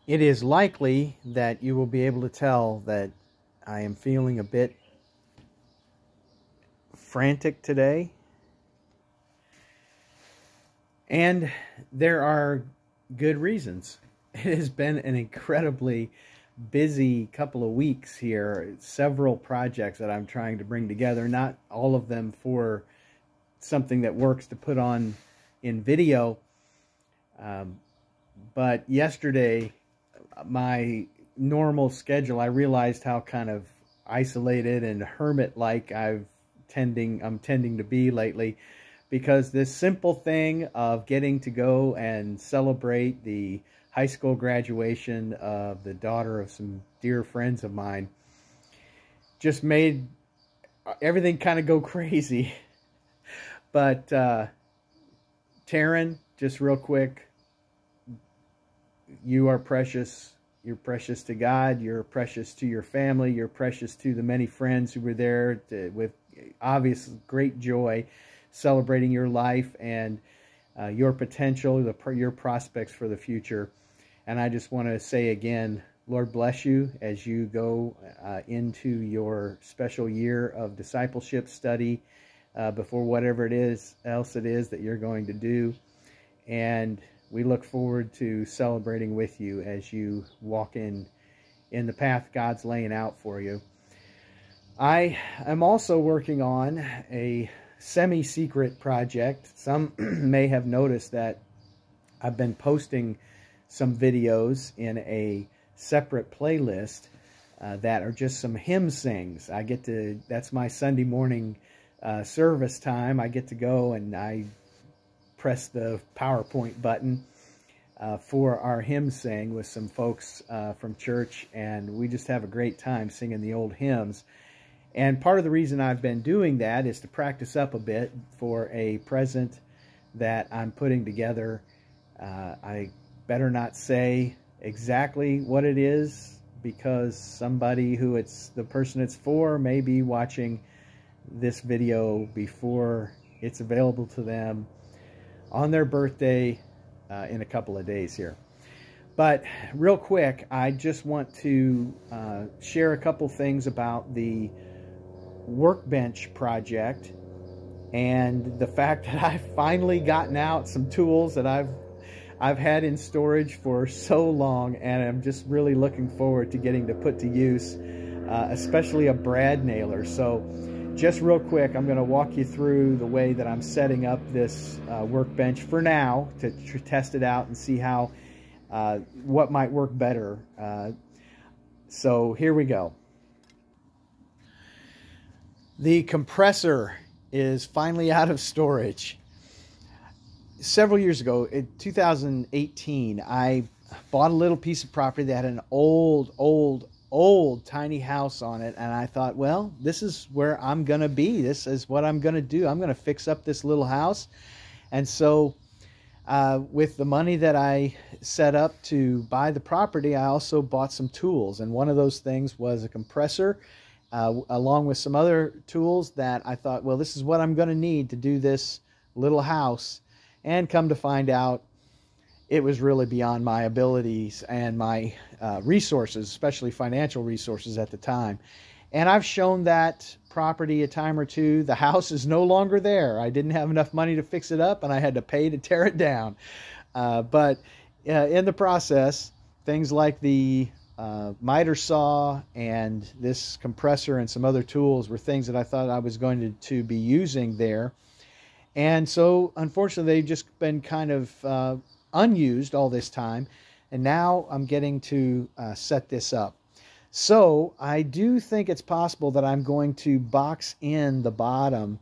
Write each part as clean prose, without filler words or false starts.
It is likely that you will be able to tell that I am feeling a bit frantic today. And there are good reasons. It has been an incredibly busy couple of weeks here. Several projects that I'm trying to bring together, not all of them for something that works to put on in video. But yesterday, my normal schedule, I realized how kind of isolated and hermit-like I'm tending to be lately, because this simple thing of getting to go and celebrate the high school graduation of the daughter of some dear friends of mine just made everything kind of go crazy. But Taryn, just real quick, you are precious. You're precious to God. You're precious to your family. You're precious to the many friends who were there with obvious great joy, celebrating your life and your potential, your prospects for the future. And I just want to say again, Lord bless you as you go into your special year of discipleship study before whatever else it is that you're going to do. And we look forward to celebrating with you as you walk in the path God's laying out for you. I am also working on a semi-secret project. Some may have noticed that I've been posting some videos in a separate playlist that are just some hymn sings. That's my Sunday morning service time. I get to go and I press the PowerPoint button for our hymn sing with some folks from church, and we just have a great time singing the old hymns. And part of the reason I've been doing that is to practice up a bit for a present that I'm putting together. I better not say exactly what it is, because somebody who the person it's for may be watching this video before it's available to them on their birthday in a couple of days here. But real quick, I just want to share a couple things about the workbench project and the fact that I've finally gotten out some tools that I've had in storage for so long, and I'm just really looking forward to getting to put to use, especially a brad nailer. So just real quick, I'm going to walk you through the way that I'm setting up this workbench for now to test it out and see how what might work better. So here we go. The compressor is finally out of storage. Several years ago, in 2018, I bought a little piece of property that had an old tiny house on it, and I thought, well, this is where I'm gonna be. This is what I'm gonna do. I'm gonna fix up this little house. And so with the money that I set up to buy the property, I also bought some tools, and one of those things was a compressor, along with some other tools that I thought, well, this is what I'm gonna need to do this little house. And come to find out, it was really beyond my abilities and my resources, especially financial resources at the time. And I've shown that property a time or two. The house is no longer there. I didn't have enough money to fix it up, and I had to pay to tear it down. But in the process, things like the miter saw and this compressor and some other tools were things that I thought I was going to be using there. And so, unfortunately, they've just been kind of unused all this time, and now I'm getting to set this up. So I do think it's possible that I'm going to box in the bottom,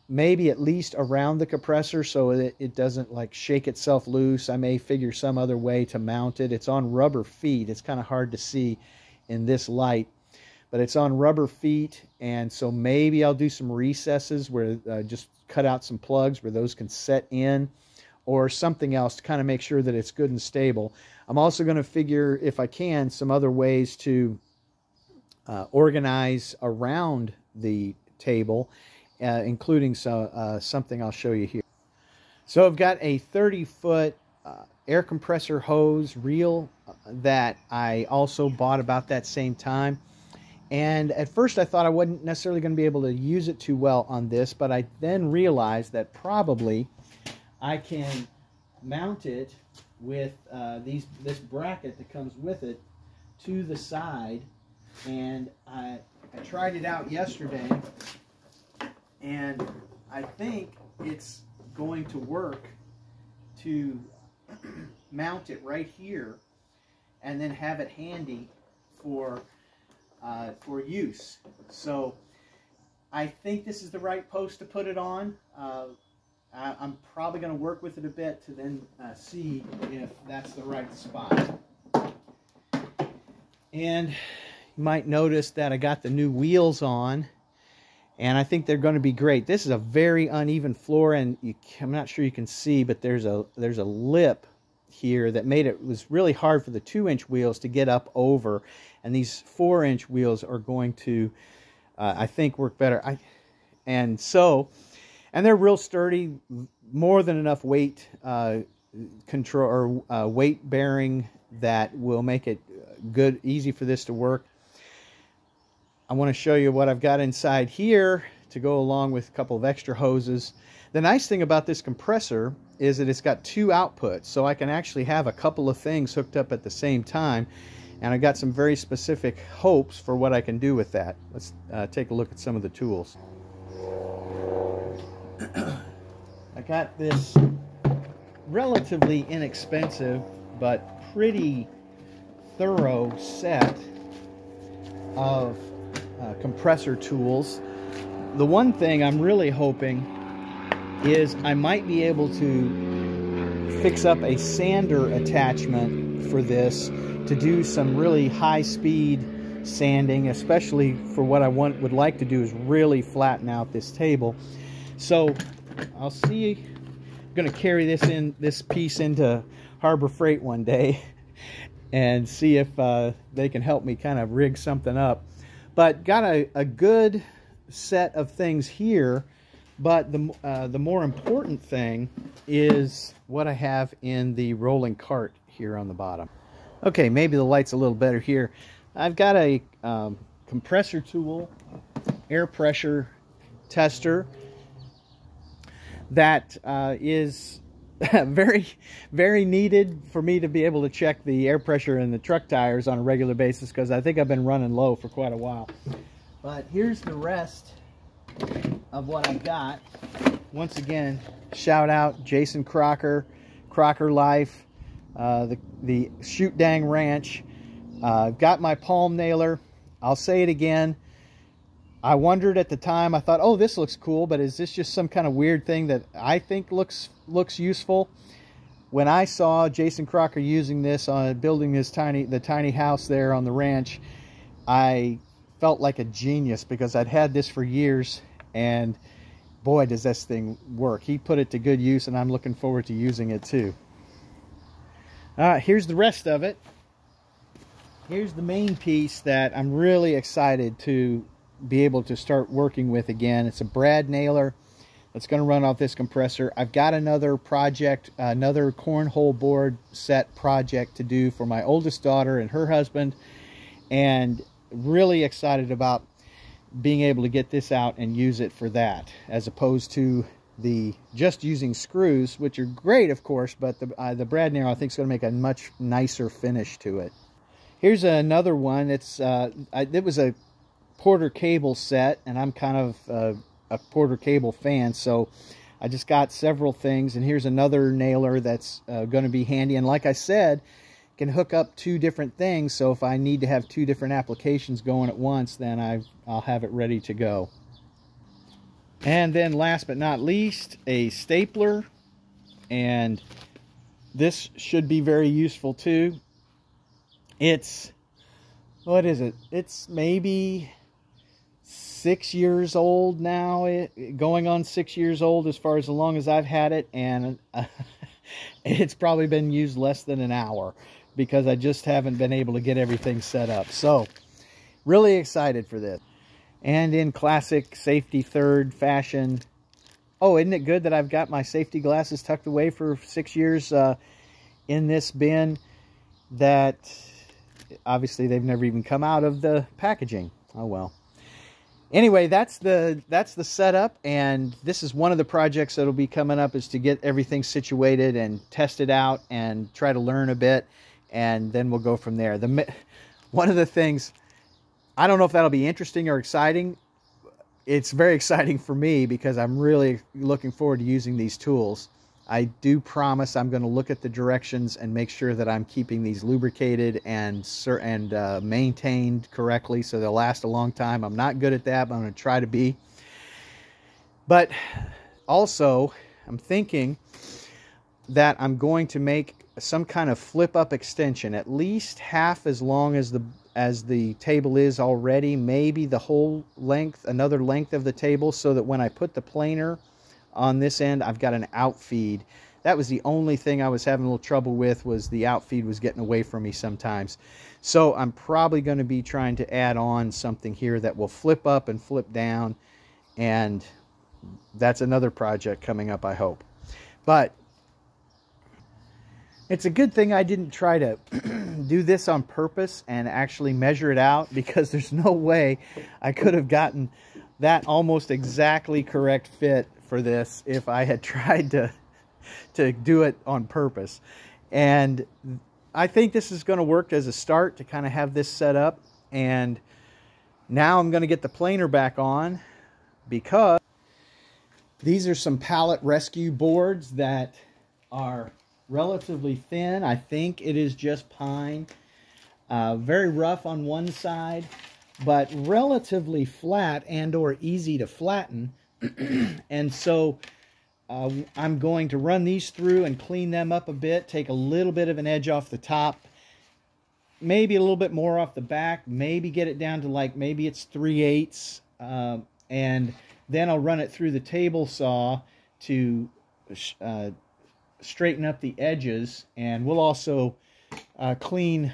maybe at least around the compressor, so that it doesn't like shake itself loose. I may figure some other way to mount it. It's on rubber feet. It's kind of hard to see in this light, but it's on rubber feet, and so maybe I'll do some recesses where just cut out some plugs where those can set in, or something else to kind of make sure that it's good and stable. I'm also going to figure, if I can, some other ways to organize around the table, including something I'll show you here. So I've got a 30-foot air compressor hose reel that I also bought about that same time. And at first I thought I wasn't necessarily going to be able to use it too well on this, but I then realized that probably I can mount it with this bracket that comes with it to the side. And I tried it out yesterday, and I think it's going to work to mount it right here and then have it handy for use. So I think this is the right post to put it on. I'm probably going to work with it a bit to then see if that's the right spot. And you might notice that I got the new wheels on, and I think they're going to be great. This is a very uneven floor, and I'm not sure you can see, but there's a lip here that made it was really hard for the 2-inch wheels to get up over, and these 4-inch wheels are going to I think work better. And they're real sturdy, more than enough weight control or weight bearing that will make it easy for this to work. I want to show you what I've got inside here to go along with a couple of extra hoses. The nice thing about this compressor is that it's got 2 outputs, so I can actually have a couple of things hooked up at the same time, and I got some very specific hopes for what I can do with that. Let's take a look at some of the tools. I got this relatively inexpensive but pretty thorough set of compressor tools. The one thing I'm really hoping is I might be able to fix up a sander attachment for this to do some really high-speed sanding, especially for what I would like to do is really flatten out this table. So I'll see. I'm going to carry this piece into Harbor Freight one day and see if they can help me kind of rig something up. But got a good set of things here, but the more important thing is what I have in the rolling cart here on the bottom. Okay, maybe the light's a little better here. I've got a compressor tool, air pressure tester that is very, very needed for me to be able to check the air pressure in the truck tires on a regular basis, because I think I've been running low for quite a while. But here's the rest of what I've got. Once again, shout out Jason Crocker, Crocker Life, the Shoot Dang Ranch. I've got my palm nailer. I'll say it again. I wondered at the time, I thought, oh, this looks cool, but is this just some kind of weird thing that I think looks useful? When I saw Jason Crocker using this on building the tiny house there on the ranch, I felt like a genius, because I'd had this for years, and boy, does this thing work. He put it to good use, and I'm looking forward to using it too. Here's the rest of it. Here's the main piece that I'm really excited to be able to start working with again. It's a brad nailer that's going to run off this compressor. I've got another project, another cornhole board set project to do for my oldest daughter and her husband, and really excited about being able to get this out and use it for that, as opposed to just using screws, which are great, of course, but the brad nailer I think is going to make a much nicer finish to it. Here's another one. It was a Porter cable set, and I'm kind of a Porter cable fan, so I just got several things. And here's another nailer that's going to be handy, and like I said, can hook up 2 different things, so if I need to have 2 different applications going at once, then I'll have it ready to go. And then last but not least, a stapler, and this should be very useful too. It's, what is it? It's maybe 6 years old now, going on 6 years old as far as long as I've had it, and it's probably been used less than an hour, because I just haven't been able to get everything set up. So really excited for this. And in classic safety third fashion, oh, isn't it good that I've got my safety glasses tucked away for 6 years in this bin? that obviously they've never even come out of the packaging. Oh well. Anyway, that's the setup, and this is one of the projects that'll be coming up, is to get everything situated and test it out and try to learn a bit, and then we'll go from there. One of the things, I don't know if that'll be interesting or exciting. It's very exciting for me because I'm really looking forward to using these tools. I do promise I'm going to look at the directions and make sure that I'm keeping these lubricated and maintained correctly so they'll last a long time. I'm not good at that, but I'm going to try to be. But also, I'm thinking that I'm going to make some kind of flip-up extension, at least half as long as the table is already, maybe the whole length, another length of the table, so that when I put the planer on this end, I've got an outfeed. That was the only thing I was having a little trouble with, was the outfeed was getting away from me sometimes. So I'm probably going to be trying to add on something here that will flip up and flip down, and that's another project coming up, I hope. But it's a good thing I didn't try to do this on purpose and actually measure it out, because there's no way I could have gotten that almost exactly correct fit for this if I had tried to do it on purpose. And I think this is going to work as a start to kind of have this set up. And now I'm going to get the planer back on, because these are some pallet rescue boards that are relatively thin. I think it is just pine. Very rough on one side, but relatively flat and or easy to flatten. And so I'm going to run these through and clean them up a bit, take a little bit of an edge off the top, maybe a little bit more off the back, maybe get it down to like maybe it's 3/8, and then I'll run it through the table saw to straighten up the edges, and we'll also clean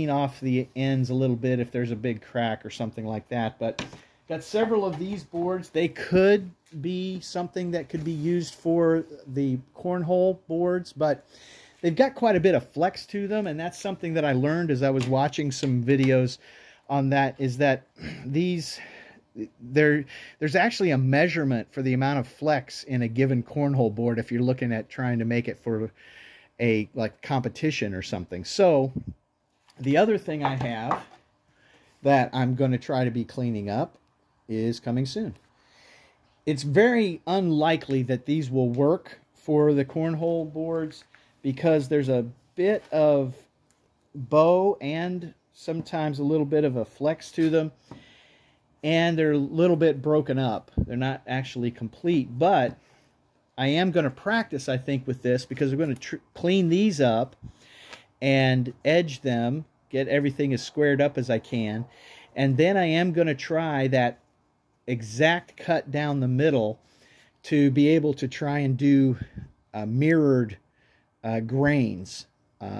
off the ends a little bit if there's a big crack or something like that. But got several of these boards. They could be something that could be used for the cornhole boards, but they've got quite a bit of flex to them, and that's something that I learned as I was watching some videos on that, is that there's actually a measurement for the amount of flex in a given cornhole board if you're looking at trying to make it for a like competition or something. So the other thing I have that I'm going to try to be cleaning up is coming soon. It's very unlikely that these will work for the cornhole boards, because there's a bit of bow and sometimes a little bit of a flex to them, and they're a little bit broken up. They're not actually complete, but I am going to practice, I think, with this, because we're going to clean these up and edge them, get everything as squared up as I can, and then I am going to try that exact cut down the middle to be able to try and do mirrored grains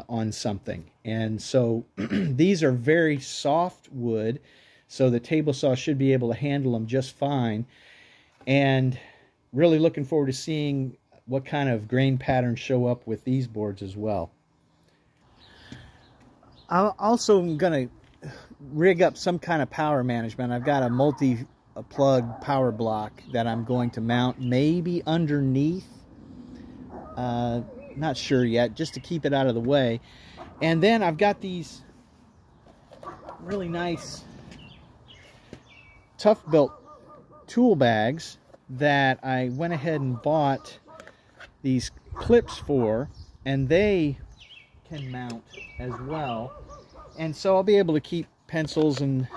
on something. And so these are very soft wood, so the table saw should be able to handle them just fine. And really looking forward to seeing what kind of grain patterns show up with these boards as well. I also am going to rig up some kind of power management. I've got a multi-plug power block that I'm going to mount maybe underneath. Not sure yet, just to keep it out of the way. And then I've got these really nice Tough Built tool bags that I went ahead and bought these clips for, and they can mount as well. And so I'll be able to keep pencils and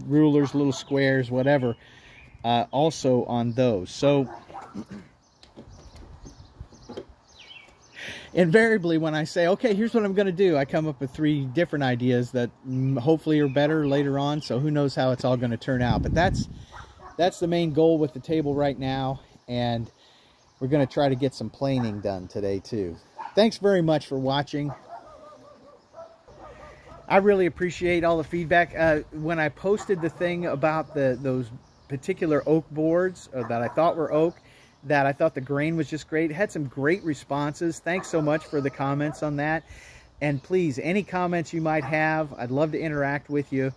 rulers, little squares, whatever, also on those. So invariably when I say, okay, here's what I'm going to do, I come up with 3 different ideas that hopefully are better later on, so who knows how it's all going to turn out. But that's the main goal with the table right now, and we're going to try to get some planing done today too. Thanks very much for watching. I really appreciate all the feedback. When I posted the thing about those particular oak boards that I thought were oak, that I thought the grain was just great, it had some great responses. Thanks so much for the comments on that. And please, any comments you might have, I'd love to interact with you,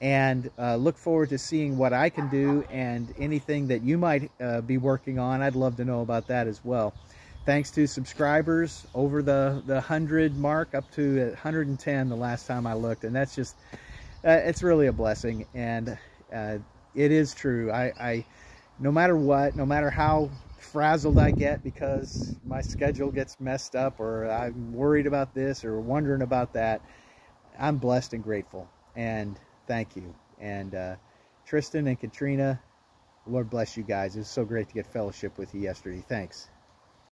and look forward to seeing what I can do, and anything that you might be working on. I'd love to know about that as well. Thanks to subscribers over the 100 mark, up to 110 the last time I looked, and that's just it's really a blessing. And it is true. I no matter what, no matter how frazzled I get because my schedule gets messed up, or I'm worried about this or wondering about that, I'm blessed and grateful, and thank you. And Tristan and Katrina, Lord bless you guys. It was so great to get fellowship with you yesterday. Thanks.